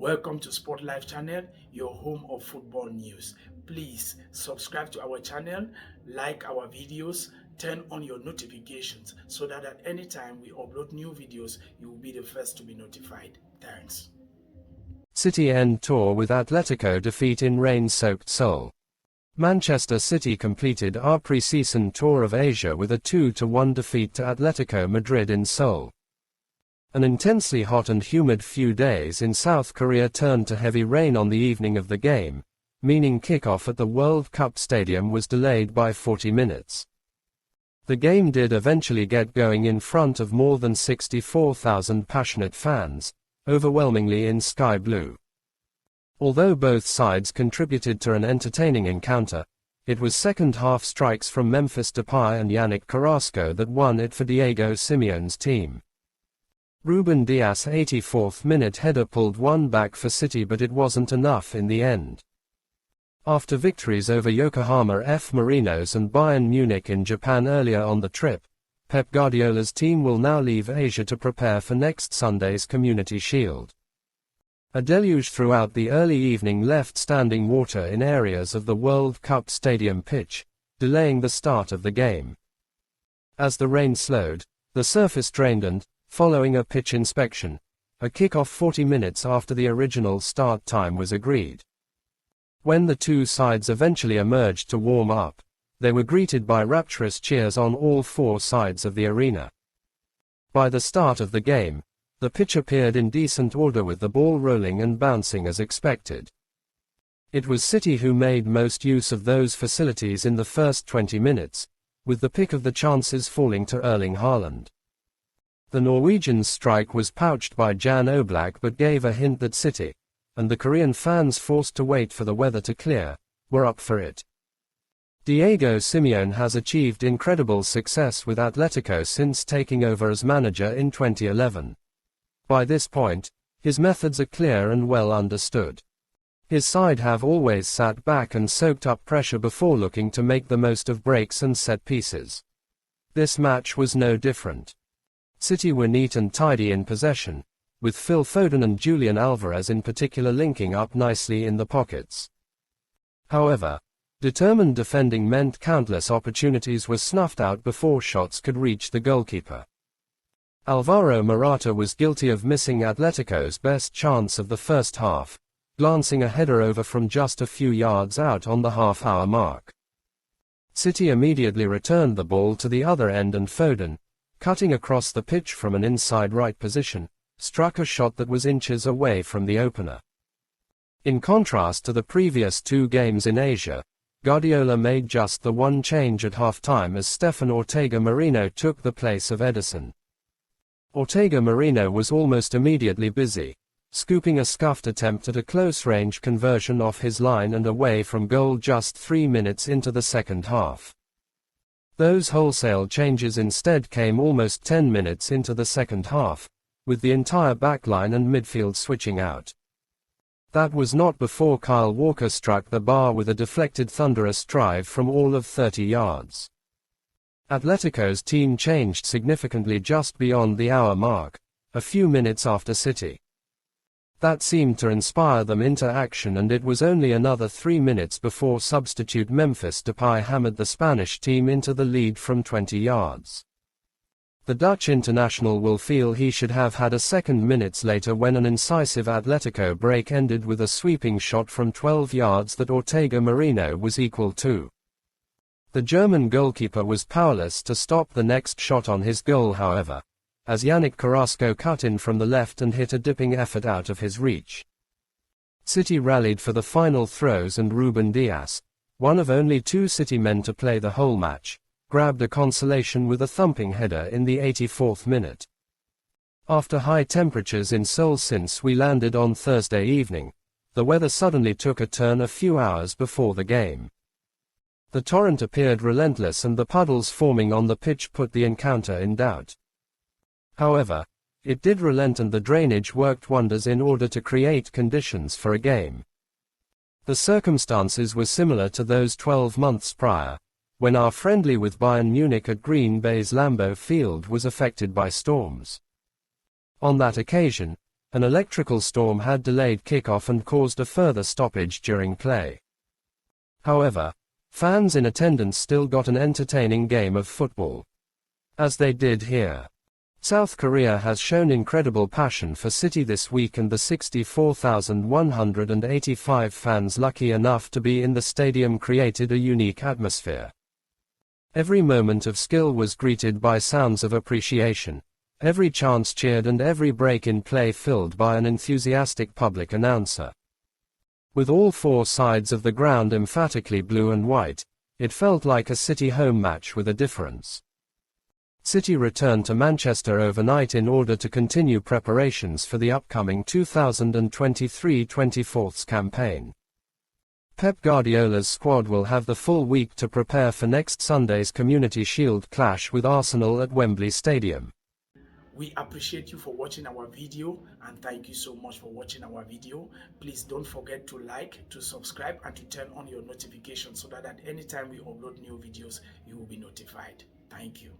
Welcome to Sport Life channel, your home of football news. Please subscribe to our channel, like our videos, turn on your notifications so that at any time we upload new videos, you will be the first to be notified. Thanks. City end tour with Atletico defeat in rain-soaked Seoul. Manchester City completed our pre-season tour of Asia with a 2-1 defeat to Atletico Madrid in Seoul. An intensely hot and humid few days in South Korea turned to heavy rain on the evening of the game, meaning kickoff at the World Cup Stadium was delayed by 40 minutes. The game did eventually get going in front of more than 64,000 passionate fans, overwhelmingly in sky blue. Although both sides contributed to an entertaining encounter, it was second-half strikes from Memphis Depay and Yannick Carrasco that won it for Diego Simeone's team. Ruben Dias' 84th minute header pulled one back for City, but it wasn't enough in the end. After victories over Yokohama F. Marinos and Bayern Munich in Japan earlier on the trip, Pep Guardiola's team will now leave Asia to prepare for next Sunday's Community Shield. A deluge throughout the early evening left standing water in areas of the World Cup Stadium pitch, delaying the start of the game. As the rain slowed, the surface drained and, following a pitch inspection, a kick-off 40 minutes after the original start time was agreed. When the two sides eventually emerged to warm up, they were greeted by rapturous cheers on all four sides of the arena. By the start of the game, the pitch appeared in decent order with the ball rolling and bouncing as expected. It was City who made most use of those facilities in the first 20 minutes, with the pick of the chances falling to Erling Haaland. The Norwegian's strike was pouched by Jan Oblak but gave a hint that City, and the Korean fans forced to wait for the weather to clear, were up for it. Diego Simeone has achieved incredible success with Atletico since taking over as manager in 2011. By this point, his methods are clear and well understood. His side have always sat back and soaked up pressure before looking to make the most of breaks and set pieces. This match was no different. City were neat and tidy in possession, with Phil Foden and Julian Alvarez in particular linking up nicely in the pockets. However, determined defending meant countless opportunities were snuffed out before shots could reach the goalkeeper. Alvaro Morata was guilty of missing Atletico's best chance of the first half, glancing a header over from just a few yards out on the half-hour mark. City immediately returned the ball to the other end and Foden, cutting across the pitch from an inside right position, struck a shot that was inches away from the opener. In contrast to the previous two games in Asia, Guardiola made just the one change at half-time as Stefan Ortega Merino took the place of Ederson. Ortega Merino was almost immediately busy, scooping a scuffed attempt at a close-range conversion off his line and away from goal just 3 minutes into the second half. Those wholesale changes instead came almost 10 minutes into the second half, with the entire backline and midfield switching out. That was not before Kyle Walker struck the bar with a deflected thunderous drive from all of 30 yards. Atletico's team changed significantly just beyond the hour mark, a few minutes after City. That seemed to inspire them into action, and it was only another 3 minutes before substitute Memphis Depay hammered the Spanish team into the lead from 20 yards. The Dutch international will feel he should have had a second minutes later when an incisive Atletico break ended with a sweeping shot from 12 yards that Ortega Merino was equal to. The German goalkeeper was powerless to stop the next shot on his goal, however, as Yannick Carrasco cut in from the left and hit a dipping effort out of his reach. City rallied for the final throws and Ruben Dias, one of only two City men to play the whole match, grabbed a consolation with a thumping header in the 84th minute. After high temperatures in Seoul since we landed on Thursday evening, the weather suddenly took a turn a few hours before the game. The torrent appeared relentless and the puddles forming on the pitch put the encounter in doubt. However, it did relent and the drainage worked wonders in order to create conditions for a game. The circumstances were similar to those 12 months prior, when our friendly with Bayern Munich at Green Bay's Lambeau Field was affected by storms. On that occasion, An electrical storm had delayed kickoff and caused a further stoppage during play. However, fans in attendance still got an entertaining game of football. As they did here. South Korea has shown incredible passion for City this week, and the 64,185 fans lucky enough to be in the stadium created a unique atmosphere. Every moment of skill was greeted by sounds of appreciation. Every chance cheered and every break in play filled by an enthusiastic public announcer. With all four sides of the ground emphatically blue and white, it felt like a City home match with a difference. City returned to Manchester overnight in order to continue preparations for the upcoming 2023-24 campaign. Pep Guardiola's squad will have the full week to prepare for next Sunday's Community Shield clash with Arsenal at Wembley Stadium. We appreciate you for watching our video, and thank you so much for watching our video. Please don't forget to like, to subscribe, and to turn on your notifications so that at any time we upload new videos, you will be notified. Thank you.